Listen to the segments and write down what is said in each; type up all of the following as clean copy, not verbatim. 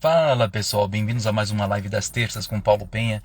Fala pessoal, bem-vindos a mais uma live das terças com Paulo Penha.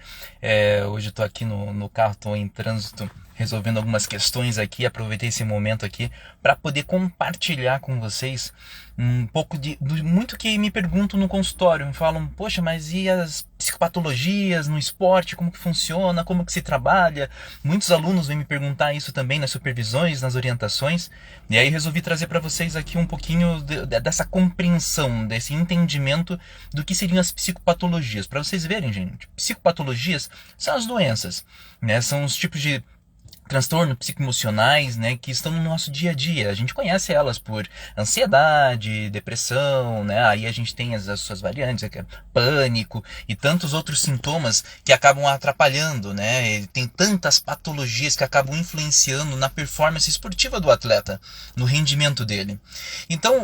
Hoje eu tô aqui no carro, tô em trânsito, resolvendo algumas questões aqui. Aproveitei esse momento aqui para poder compartilhar com vocês um pouco de muito que me perguntam no consultório. Me falam, poxa, mas e as psicopatologias no esporte? Como que funciona? Como que se trabalha? Muitos alunos vêm me perguntar isso também nas supervisões, nas orientações. E aí resolvi trazer para vocês aqui um pouquinho dessa compreensão, desse entendimento do que seriam as psicopatologias. Para vocês verem, gente, psicopatologias são as doenças, né? São os tipos de transtornos psicoemocionais, né, que estão no nosso dia a dia. A gente conhece elas por ansiedade, depressão, né? Aí a gente tem as suas variantes, pânico e tantos outros sintomas que acabam atrapalhando, né? E tem tantas patologias que acabam influenciando na performance esportiva do atleta, no rendimento dele. Então,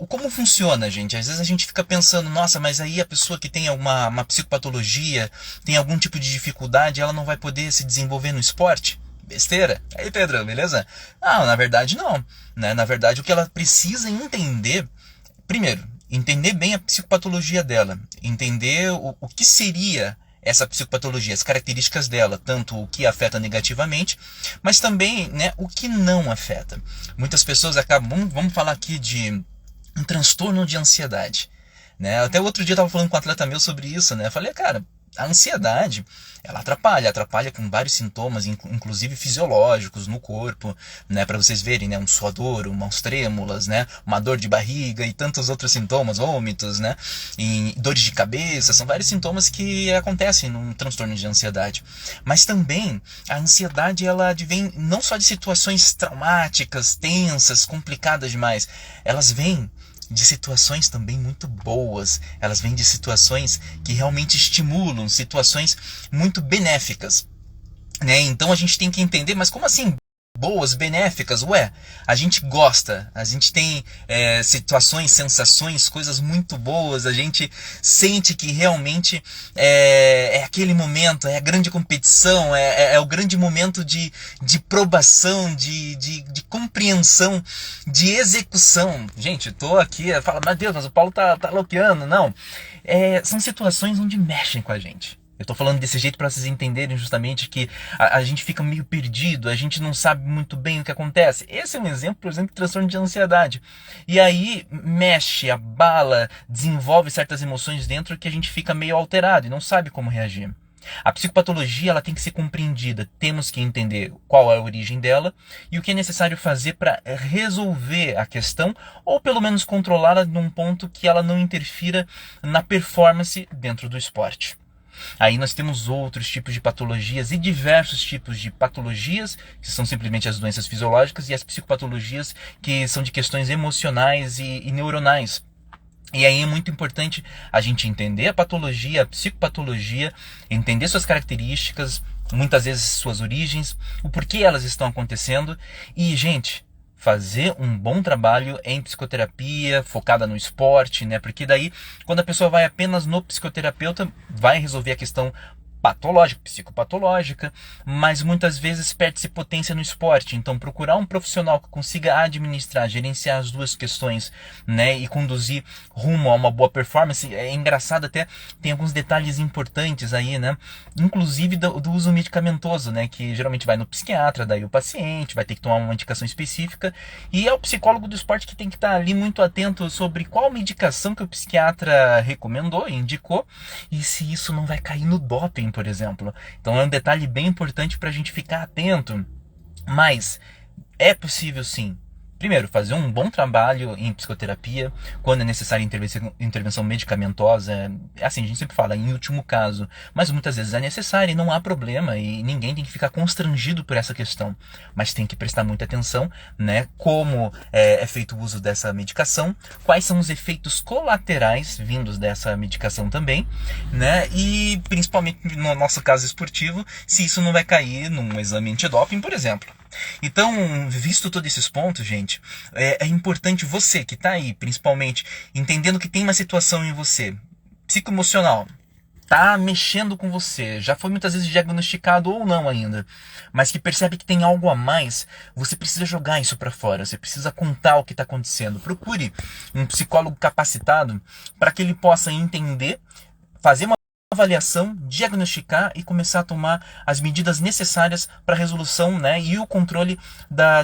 como funciona, gente? Às vezes a gente fica pensando, nossa, mas aí a pessoa que tem uma psicopatologia, tem algum tipo de dificuldade, ela não vai poder se desenvolver no esporte? Besteira. Aí, Pedro, beleza? Não, na verdade não. Né? Na verdade, o que ela precisa entender, primeiro, entender bem a psicopatologia dela, entender o que seria essa psicopatologia, as características dela, tanto o que afeta negativamente, mas também, né, o que não afeta. Muitas pessoas acabam, vamos falar aqui de um transtorno de ansiedade. Né? Até outro dia eu estava falando com um atleta meu sobre isso, né? Eu falei, cara, a ansiedade, ela atrapalha com vários sintomas, inclusive fisiológicos no corpo, né, para vocês verem, né, um suador, umas trêmulas, né, uma dor de barriga e tantos outros sintomas, vômitos, né, e dores de cabeça, são vários sintomas que acontecem num transtorno de ansiedade. Mas também a ansiedade, ela advém não só de situações traumáticas, tensas, complicadas demais, elas vêm de situações também muito boas, elas vêm de situações que realmente estimulam, situações muito benéficas, né? Então a gente tem que entender, mas como assim boas, benéficas? Ué, a gente gosta, a gente tem situações, sensações, coisas muito boas, a gente sente que realmente é aquele momento, é a grande competição, é o grande momento de probação, de compreensão, de execução. Gente, tô aqui, fala, meu Deus, mas o Paulo tá louqueando. Não, são situações onde mexem com a gente. Eu tô falando desse jeito para vocês entenderem justamente que a gente fica meio perdido, a gente não sabe muito bem o que acontece. Esse é um exemplo, por exemplo, de transtorno de ansiedade. E aí mexe, abala, desenvolve certas emoções dentro que a gente fica meio alterado e não sabe como reagir. A psicopatologia, ela tem que ser compreendida. Temos que entender qual é a origem dela e o que é necessário fazer para resolver a questão ou pelo menos controlá-la num ponto que ela não interfira na performance dentro do esporte. Aí nós temos outros tipos de patologias e diversos tipos de patologias, que são simplesmente as doenças fisiológicas, e as psicopatologias, que são de questões emocionais e neuronais. E aí é muito importante a gente entender a patologia, a psicopatologia, entender suas características, muitas vezes suas origens, o porquê elas estão acontecendo. E, gente, fazer um bom trabalho em psicoterapia, focada no esporte, né? Porque daí, quando a pessoa vai apenas no psicoterapeuta, vai resolver a questão patológica, psicopatológica, mas muitas vezes perde-se potência no esporte. Então, procurar um profissional que consiga administrar, gerenciar as duas questões, né, e conduzir rumo a uma boa performance. É engraçado, até tem alguns detalhes importantes aí, né, inclusive do uso medicamentoso, né, que geralmente vai no psiquiatra, daí o paciente vai ter que tomar uma medicação específica, e é o psicólogo do esporte que tem que estar ali muito atento sobre qual medicação que o psiquiatra recomendou e indicou, e se isso não vai cair no doping, por exemplo. Então é um detalhe bem importante para a gente ficar atento. Mas é possível sim, primeiro, fazer um bom trabalho em psicoterapia, quando é necessária intervenção medicamentosa. Assim, a gente sempre fala em último caso, mas muitas vezes é necessário e não há problema, e ninguém tem que ficar constrangido por essa questão, mas tem que prestar muita atenção, né, como é feito o uso dessa medicação, quais são os efeitos colaterais vindos dessa medicação também, né, e principalmente no nosso caso esportivo, se isso não vai cair num exame antidoping, por exemplo. Então, visto todos esses pontos, gente, é importante você que está aí, principalmente, entendendo que tem uma situação em você, psicoemocional, tá mexendo com você, já foi muitas vezes diagnosticado ou não ainda, mas que percebe que tem algo a mais, você precisa jogar isso para fora, você precisa contar o que está acontecendo. Procure um psicólogo capacitado para que ele possa entender, fazer uma avaliação, diagnosticar e começar a tomar as medidas necessárias para a resolução, né, e o controle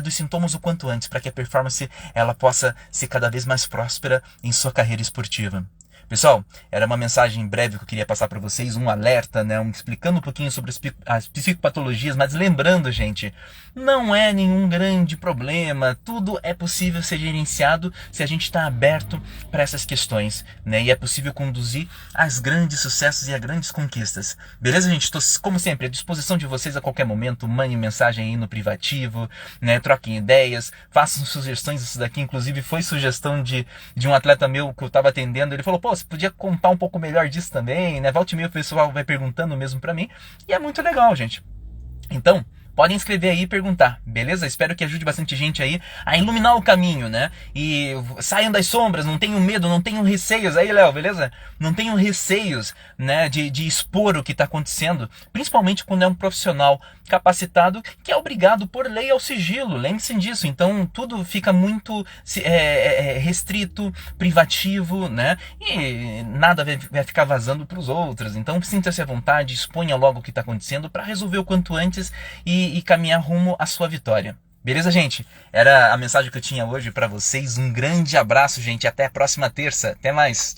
dos sintomas o quanto antes, para que a performance ela possa ser cada vez mais próspera em sua carreira esportiva. Pessoal, era uma mensagem breve que eu queria passar para vocês, um alerta, né, explicando um pouquinho sobre as psicopatologias, mas lembrando, gente, não é nenhum grande problema, tudo é possível ser gerenciado se a gente está aberto para essas questões, né, e é possível conduzir aos grandes sucessos e a grandes conquistas. Beleza, gente? Estou, como sempre, à disposição de vocês a qualquer momento, mandem mensagem aí no privativo, né, troquem ideias, façam sugestões, isso daqui inclusive foi sugestão de um atleta meu que eu estava atendendo, ele falou, pô, você podia contar um pouco melhor disso também, né? Volta e meia o pessoal vai perguntando mesmo pra mim. E é muito legal, gente. Então, podem escrever aí e perguntar, beleza? Espero que ajude bastante gente aí a iluminar o caminho, né? E saiam das sombras, não tenham medo, não tenham receios. Aí, Léo, beleza? Não tenham receios, né, de expor o que está acontecendo, principalmente quando é um profissional capacitado que é obrigado por lei ao sigilo. Lembre-se disso. Então, tudo fica muito restrito, privativo, né? E nada vai ficar vazando para os outros. Então, sinta-se à vontade, exponha logo o que está acontecendo para resolver o quanto antes e caminhar rumo à sua vitória. Beleza, gente? Era a mensagem que eu tinha hoje para vocês. Um grande abraço, gente. Até a próxima terça. Até mais.